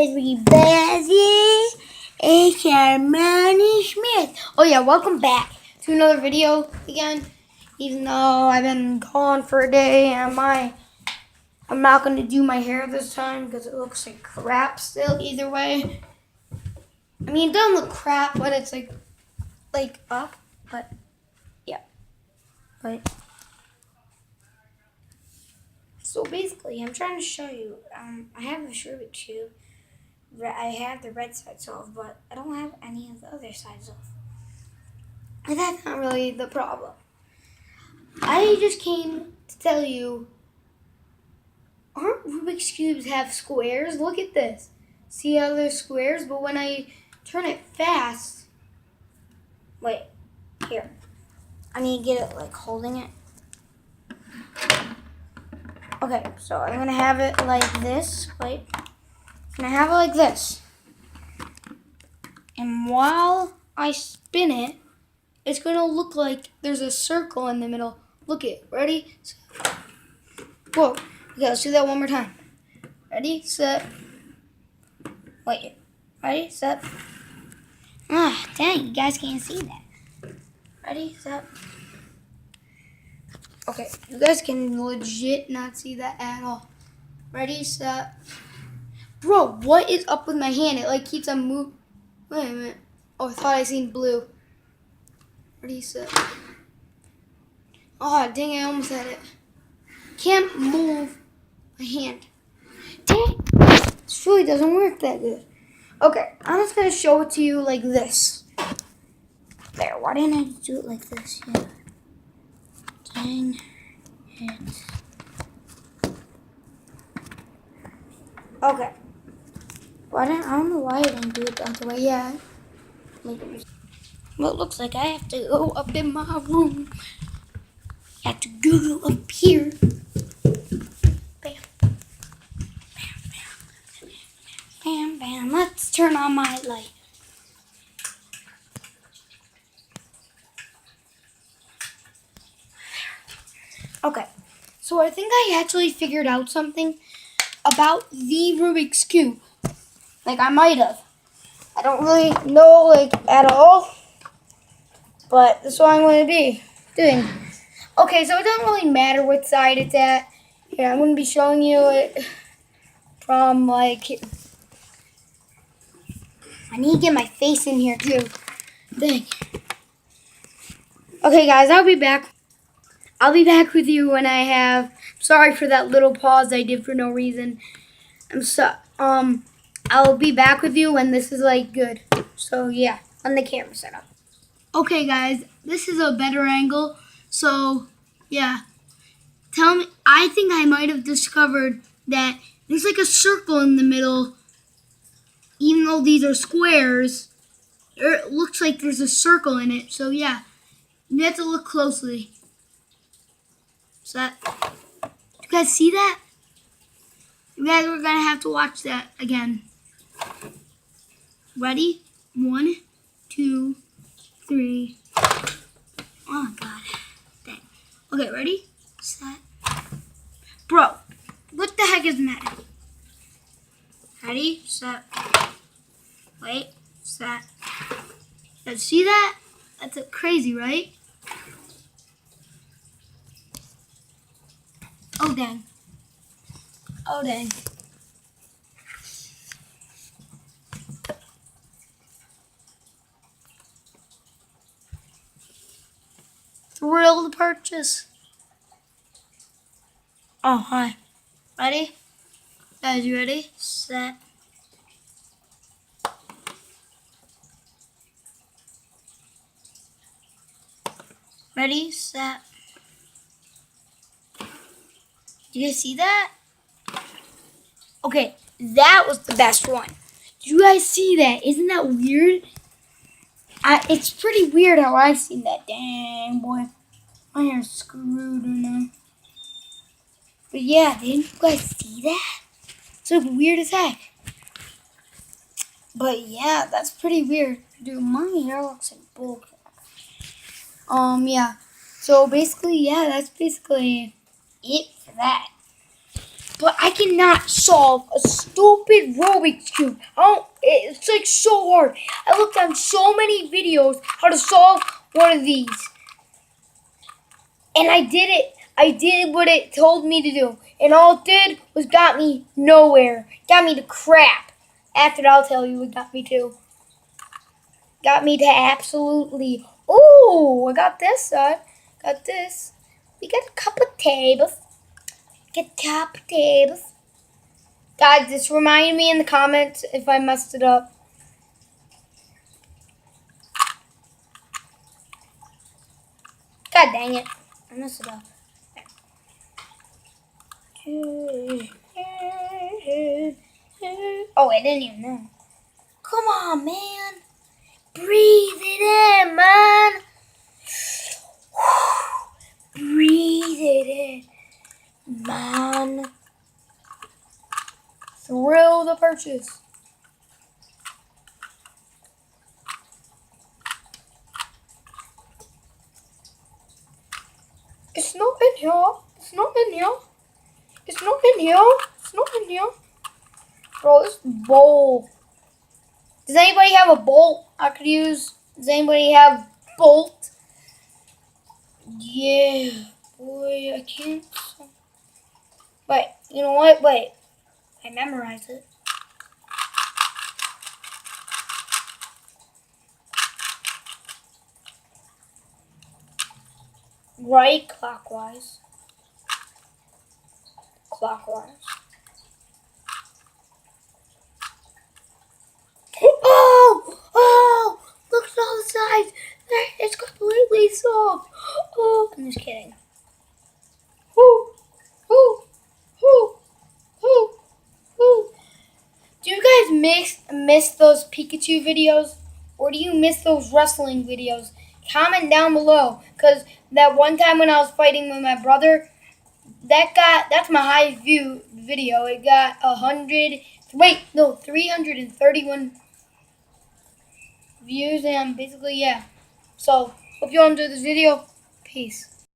everybody, it's Armani Smith. Oh yeah, welcome back to another video again. Even though I've been gone for a day, and I'm not going to do my hair this time because it looks like crap still either way. I mean, it doesn't look crap, but it's like up, but yeah. But so basically, I'm trying to show you, I have the rubik cube. I have the red side solved, but I don't have any of the other sides solved. And that's not really the problem. I just came to tell you, aren't Rubik's Cubes have squares? Look at this. See how there's squares? But when I turn it fast, wait, here. I need to get it like holding it. Okay, so I'm going to have it like this. Wait. I'm going to have it like this. And while I spin it, it's going to look like there's a circle in the middle. Look it. Ready? Set. Whoa. Okay, let's do that one more time. Ready? Set. Wait. Ready? Set. Ah, dang. You guys can't see that. Ready? Set. Okay. You guys can legit not see that at all. Ready? Set. Bro, what is up with my hand? It like keeps on moving. Wait a minute. Oh, I thought I seen blue. Ready, set. Oh, dang, I almost had it. Can't move my hand. Dang, this really doesn't work that good. Okay, I'm just going to show it to you like this. There, why didn't I do it like this? Yeah. Dang it. Okay. I don't know why I didn't do it the other way. Yeah. Well, it looks like I have to go up in my room. I have to go up here. Bam. Bam, bam. Bam, bam. Let's turn on my light. Okay. So I think I actually figured out something about the Rubik's Cube. Like, I might have. I don't really know, like, at all. But that's what I'm going to be doing. Okay, so it doesn't really matter what side it's at. Yeah, I'm going to be showing you it from, like, I need to get my face in here, too. Dang. Okay, guys, I'll be back. I'll be back with you when I have, sorry for that little pause I did for no reason. I'll be back with you when this is, like, good. So, yeah, on the camera setup. Okay, guys, this is a better angle. So, yeah. Tell me, I think I might have discovered that there's like a circle in the middle. Even though these are squares, it looks like there's a circle in it. So, yeah, you have to look closely. So, you guys see that? You guys are going to have to watch that again. Ready? 1, 2, 3. Oh, God. Dang. Okay, ready? Set. Bro, what the heck is that? Ready? Set. Wait. Set. You see that? That's crazy, right? Oh, dang. Oh, dang. Thrill to purchase. Oh, hi. Ready? Guys, you ready? Set. Ready? Set. You guys see that? Okay, that was the best one. Did you guys see that? Isn't that weird? It's pretty weird how I've seen that. Dang, boy. My hair's screwed now. But yeah, didn't you guys see that? It's like weird as heck. But yeah, that's pretty weird. Dude, my hair looks like bull. Yeah. So basically, yeah, that's basically it for that. but I cannot solve a stupid Rubik's Cube. It's like so hard. I looked on so many videos how to solve one of these. And I did it. I did what it told me to do. And all it did was got me nowhere. Got me to crap. After that, I'll tell you what got me to. Got me to absolutely... Oh, I got this side. Got this. We got a couple of tables. Get a couple of tables. Guys, just remind me in the comments if I messed it up. God dang it. I messed it up. Oh, I didn't even know. Come on, man. Breathe it in, man. Breathe it in, man. Thrill the purchase. It's not in here. It's not in here. It's not in here. It's not in here. Bro, this bowl. Does anybody have a bolt I could use? Does anybody have bolt? Yeah. Boy, I can't. Wait, you know what? Wait. I memorized it. Right clockwise. Clockwise. Oh! Oh! Look at all the sides. It's completely soft. Oh, I'm just kidding. Whoo! Whoo! Whoo! Whoo! Whoo! Do you guys miss those Pikachu videos? Or do you miss those wrestling videos? Comment down below. Because that one time when I was fighting with my brother, that's my highest view video. It got 331 views, and basically, yeah. So, hope you all enjoyed this video. Peace.